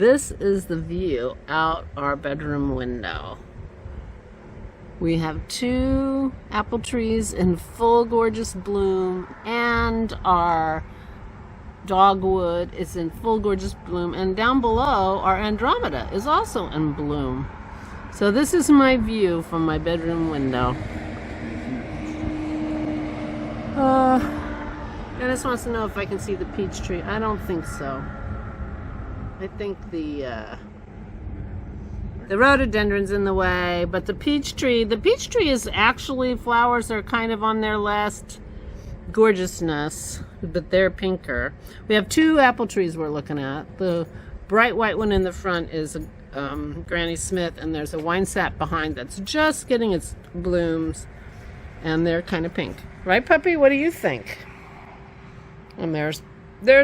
This is the view out our bedroom window. We have 2 apple trees in full gorgeous bloom, and our dogwood is in full gorgeous bloom, and down below our Andromeda is also in bloom. So this is my view from my bedroom window. Dennis wants to know if I can see the peach tree. I don't think so. I think the rhododendron's in the way, but the peach tree is actually, flowers are kind of on their last gorgeousness, but they're pinker. We have 2 apple trees we're looking at. The bright white one in the front is Granny Smith, and there's a winesap behind that's just getting its blooms, and they're kind of pink. Right, puppy? What do you think? And there's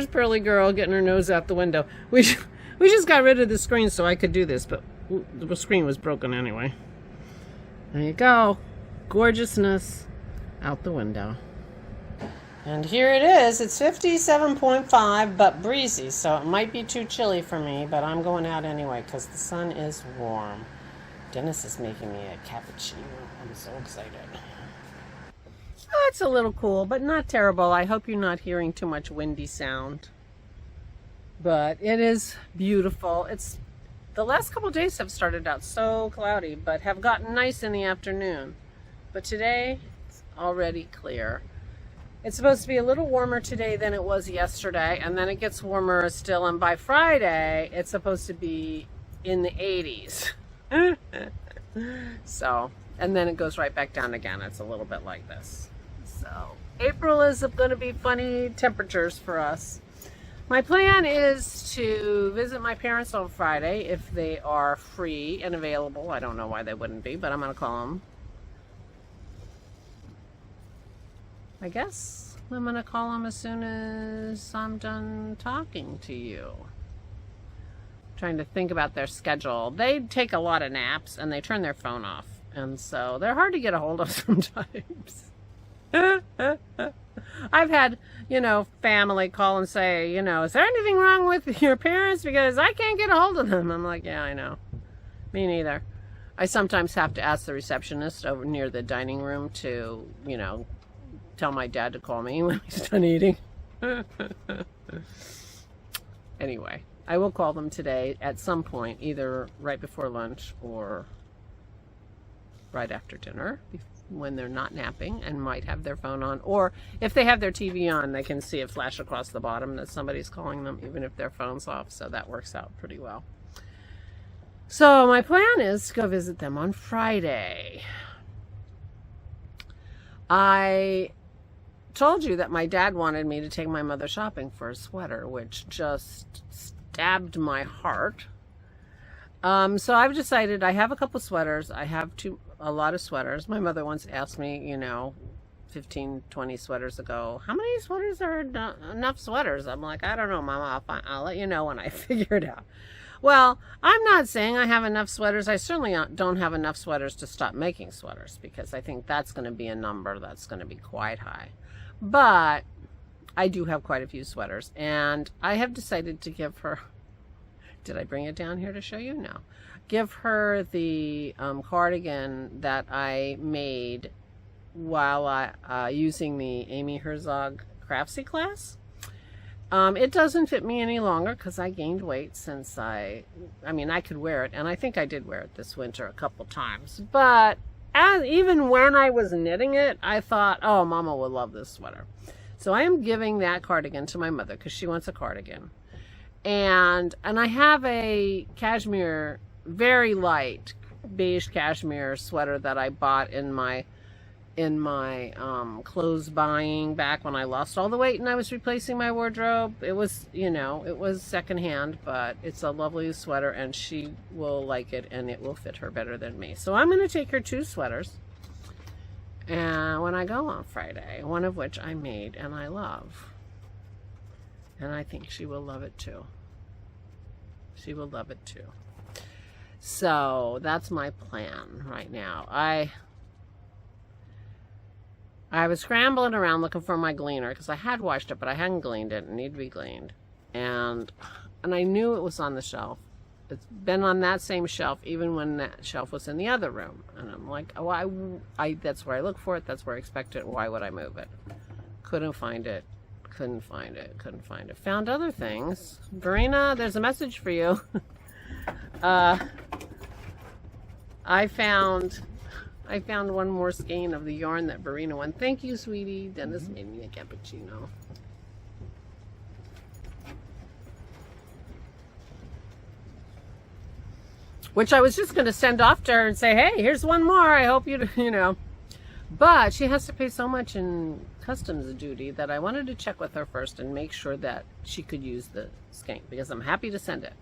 Pearly Girl getting her nose out the window. We just got rid of the screen so I could do this, but the screen was broken anyway. There you go. Gorgeousness out the window. And here it is. It's 57.5, but breezy, so it might be too chilly for me, but I'm going out anyway because the sun is warm. Dennis is making me a cappuccino. I'm so excited. Oh, it's a little cool, but not terrible. I hope you're not hearing too much windy sound. But it is beautiful. The last couple days have started out so cloudy, but have gotten nice in the afternoon. But today, it's already clear. It's supposed to be a little warmer today than it was yesterday, and then it gets warmer still, and by Friday, it's supposed to be in the 80s. So, and then it goes right back down again. It's a little bit like this. So, April is going to be funny temperatures for us. My plan is to visit my parents on Friday if they are free and available. I don't know why they wouldn't be, but I'm going to call them. I guess I'm going to call them as soon as I'm done talking to you. Trying to think about their schedule. They take a lot of naps and they turn their phone off. And so they're hard to get a hold of sometimes. I've had, family call and say, is there anything wrong with your parents? Because I can't get a hold of them. I'm like, yeah, I know. Me neither. I sometimes have to ask the receptionist over near the dining room to, tell my dad to call me when he's done eating. Anyway, I will call them today at some point, either right before lunch or right after dinner, when they're not napping and might have their phone on, or if they have their TV on, they can see it flash across the bottom that somebody's calling them, even if their phone's off. So that works out pretty well. So my plan is to go visit them on Friday. I told you that my dad wanted me to take my mother shopping for a sweater, which just stabbed my heart. So I've decided I have a couple sweaters. I have a lot of sweaters. My mother once asked me, 15, 20 sweaters ago, how many sweaters are enough sweaters? I'm like, I don't know, Mama. I'll let you know when I figure it out. Well, I'm not saying I have enough sweaters. I certainly don't have enough sweaters to stop making sweaters, because I think that's going to be a number that's going to be quite high. But I do have quite a few sweaters, and I have decided to give her... Did I bring it down here to show you? No. Give her the cardigan that I made while using the Amy Herzog Craftsy class. It doesn't fit me any longer because I gained weight since I could wear it, and I think I did wear it this winter a couple times. But even when I was knitting it, I thought, oh, Mama will love this sweater. So I am giving that cardigan to my mother because she wants a cardigan. And I have a cashmere, very light beige cashmere sweater that I bought in my clothes buying back when I lost all the weight and I was replacing my wardrobe. It was, it was secondhand, but it's a lovely sweater and she will like it and it will fit her better than me. So I'm going to take her 2 sweaters and when I go on Friday, one of which I made and I love. And I think she will love it too. She will love it too. So that's my plan right now. I was scrambling around looking for my gleaner because I had washed it, but I hadn't gleaned it. It needed to be gleaned. And I knew it was on the shelf. It's been on that same shelf even when that shelf was in the other room. And I'm like, oh, that's where I look for it. That's where I expect it. Why would I move it? Couldn't find it. Couldn't find it. Couldn't find it. Found other things. Verena, there's a message for you. I found one more skein of the yarn that Verena won. Thank you, sweetie. Dennis made me a cappuccino. Which I was just going to send off to her and say, hey, here's one more. I hope you know. But she has to pay so much in customs duty that I wanted to check with her first and make sure that she could use the skein, because I'm happy to send it.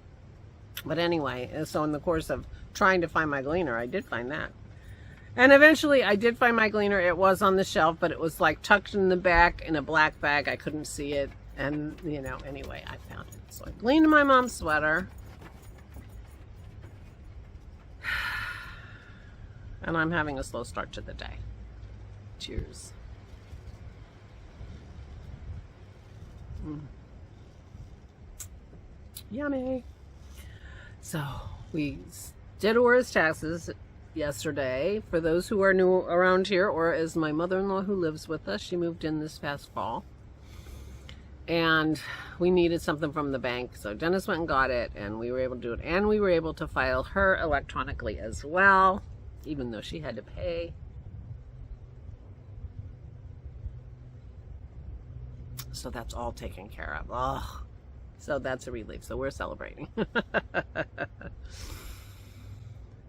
But anyway, so in the course of trying to find my gleaner, I did find that. And eventually I did find my gleaner. It was on the shelf, but it was like tucked in the back in a black bag. I couldn't see it. And, you know, anyway, I found it. So I gleaned my mom's sweater. And I'm having a slow start to the day. Cheers. Yummy. So we did Aura's taxes yesterday. For those who are new around here, Aura is my mother-in-law who lives with us. She moved in this past fall. And we needed something from the bank. So Dennis went and got it, and we were able to do it. And we were able to file her electronically as well, even though she had to pay. So that's all taken care of. Oh, so that's a relief. So we're celebrating.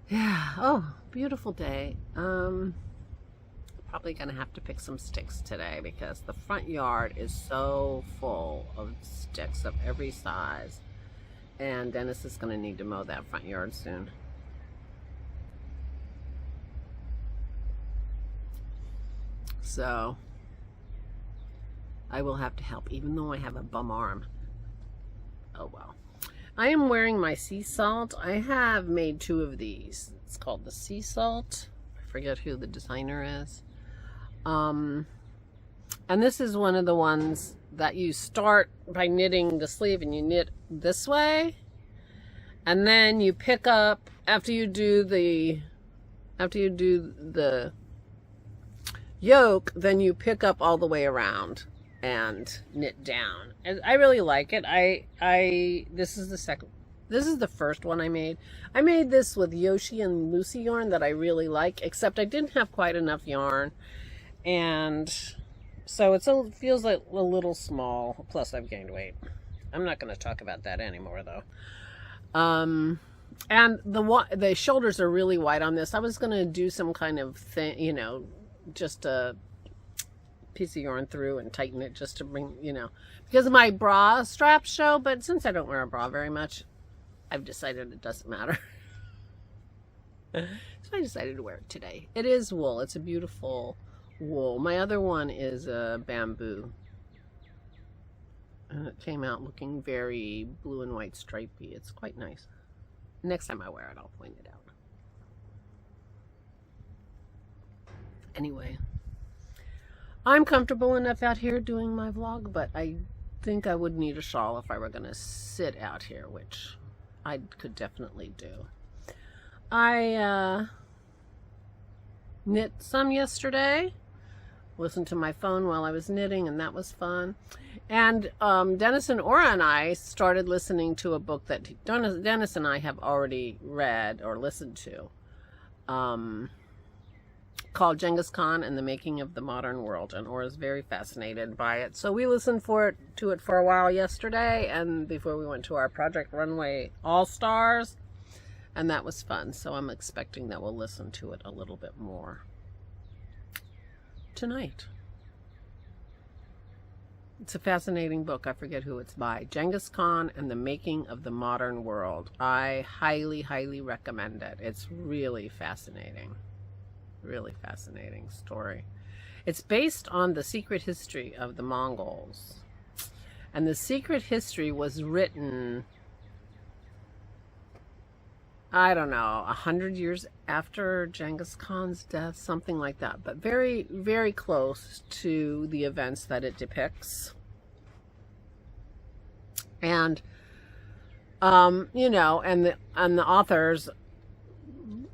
Yeah. Oh, beautiful day. Probably gonna have to pick some sticks today because the front yard is so full of sticks of every size, and Dennis is gonna need to mow that front yard soon. So I will have to help, even though I have a bum arm. Oh well. I am wearing my sea salt. I have made 2 of these. It's called the sea salt. I forget who the designer is. And this is one of the ones that you start by knitting the sleeve, and you knit this way, and then you pick up after you do the yoke, then you pick up all the way around and knit down. And I really like it. This is the first one I made. I made this with Yoshi and Lucy yarn that I really like, except I didn't have quite enough yarn, and so it feels like a little small. Plus I've gained weight. I'm not going to talk about that anymore though. And the shoulders are really wide on this. I was going to do some kind of thing, you know, just a piece of yarn through and tighten it just to bring, you know, because my bra straps show, but since I don't wear a bra very much, I've decided it doesn't matter. So I decided to wear it today. It is wool. It's a beautiful wool. My other one is a bamboo. And it came out looking very blue and white stripey. It's quite nice. Next time I wear it, I'll point it out. Anyway, I'm comfortable enough out here doing my vlog, but I think I would need a shawl if I were going to sit out here, which I could definitely do. I knit some yesterday, listened to my phone while I was knitting, and that was fun. And Dennis and Aura and I started listening to a book that Dennis and I have already read or listened to, called Genghis Khan and the Making of the Modern World, and Aura's very fascinated by it. So we listened to it for a while yesterday, and before we went to our Project Runway All-Stars, and that was fun. So I'm expecting that we'll listen to it a little bit more tonight. It's a fascinating book. I forget who it's by. Genghis Khan and the Making of the Modern World. I highly, highly recommend it. It's really fascinating. Really fascinating story. It's based on the secret history of the Mongols. And the secret history was written, I don't know, 100 years after Genghis Khan's death, something like that, but very, very close to the events that it depicts. And You know, and the authors,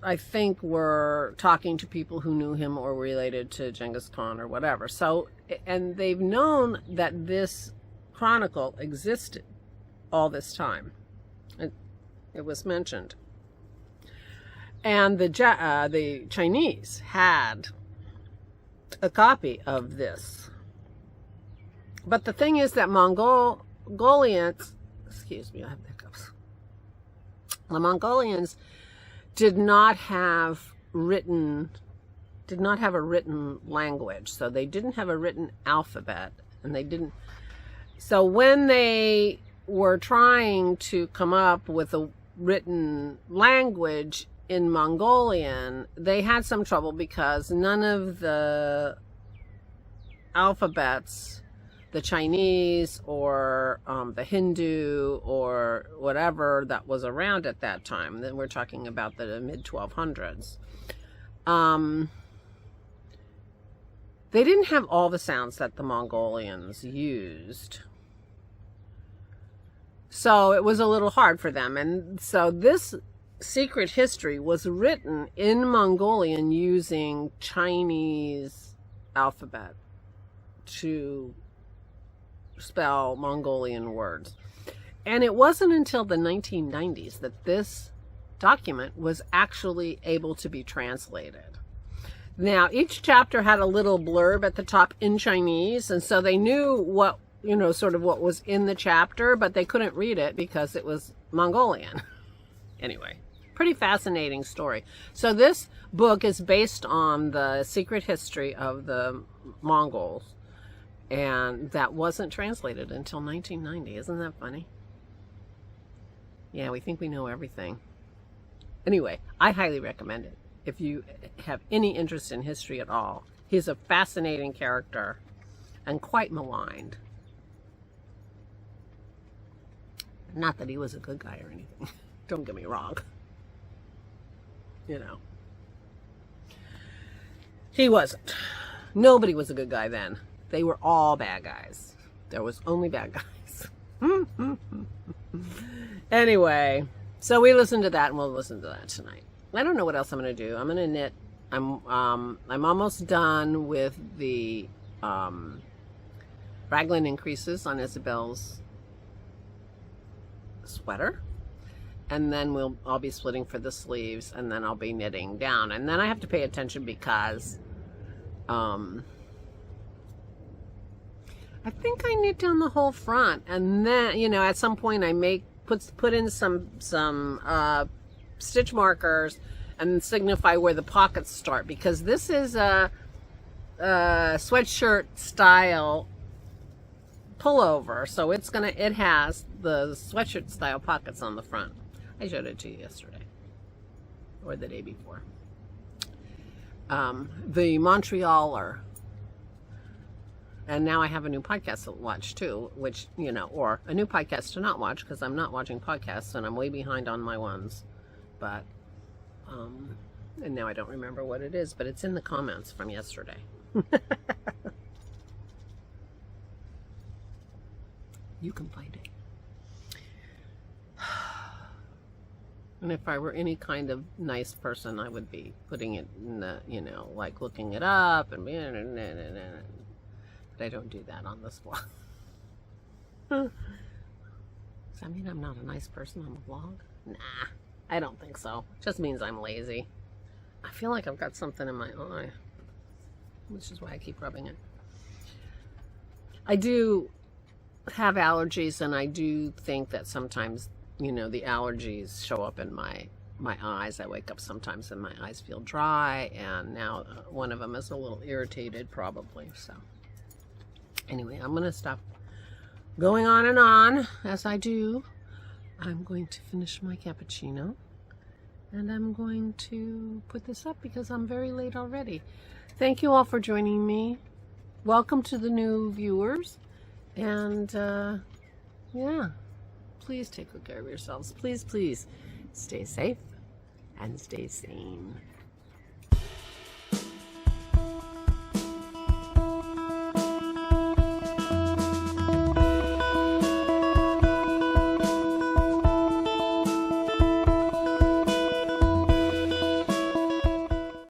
I think, were talking to people who knew him or related to Genghis Khan or whatever. So, and they've known that this chronicle existed all this time. It was mentioned. And the Chinese had a copy of this. But the thing is that Mongolians, excuse me, I have hiccups. The Mongolians did not have a written language, so they didn't have a written alphabet, and they didn't. So when they were trying to come up with a written language in Mongolian, they had some trouble because none of the alphabets, the Chinese or the Hindu or whatever that was around at that time, then we're talking about the mid-1200s, they didn't have all the sounds that the Mongolians used. So it was a little hard for them. And so this secret history was written in Mongolian using Chinese alphabet to spell Mongolian words. And it wasn't until the 1990s that this document was actually able to be translated. Now, each chapter had a little blurb at the top in Chinese, and so they knew what, you know, sort of what was in the chapter, but they couldn't read it because it was Mongolian. Anyway, pretty fascinating story. So this book is based on the secret history of the Mongols, and that wasn't translated until 1990. Isn't that funny? Yeah, we think we know everything. Anyway, I highly recommend it if you have any interest in history at all. He's a fascinating character and quite maligned. Not that he was a good guy or anything. Don't get me wrong. You know. He wasn't. Nobody was a good guy then. They were all bad guys. There was only bad guys. Anyway, so we listened to that, and we'll listen to that tonight. I don't know what else I'm going to do. I'm going to knit. I'm almost done with the raglan increases on Isabel's sweater, and then I'll be splitting for the sleeves, and then I'll be knitting down, and then I have to pay attention because I think I knit down the whole front, and then, you know, at some point I may put in some stitch markers and signify where the pockets start, because this is a sweatshirt style pullover, so it has the sweatshirt style pockets on the front. I showed it to you yesterday or the day before. The Montrealer. And now I have a new podcast to watch too, which, you know, or a new podcast to not watch, because I'm not watching podcasts and I'm way behind on my ones. But, and now I don't remember what it is, but it's in the comments from yesterday. You can find it. And if I were any kind of nice person, I would be putting it in the, you know, like looking it up and, but I don't do that on this vlog. Does that mean I'm not a nice person on the vlog? Nah, I don't think so. It just means I'm lazy. I feel like I've got something in my eye, which is why I keep rubbing it. I do have allergies, and I do think that sometimes, you know, the allergies show up in my eyes. I wake up sometimes and my eyes feel dry, and now one of them is a little irritated probably. So anyway, I'm going to stop going on and on as I do. I'm going to finish my cappuccino, and I'm going to put this up because I'm very late already. Thank you all for joining me. Welcome to the new viewers. And yeah, please take good care of yourselves. Please, please stay safe and stay sane.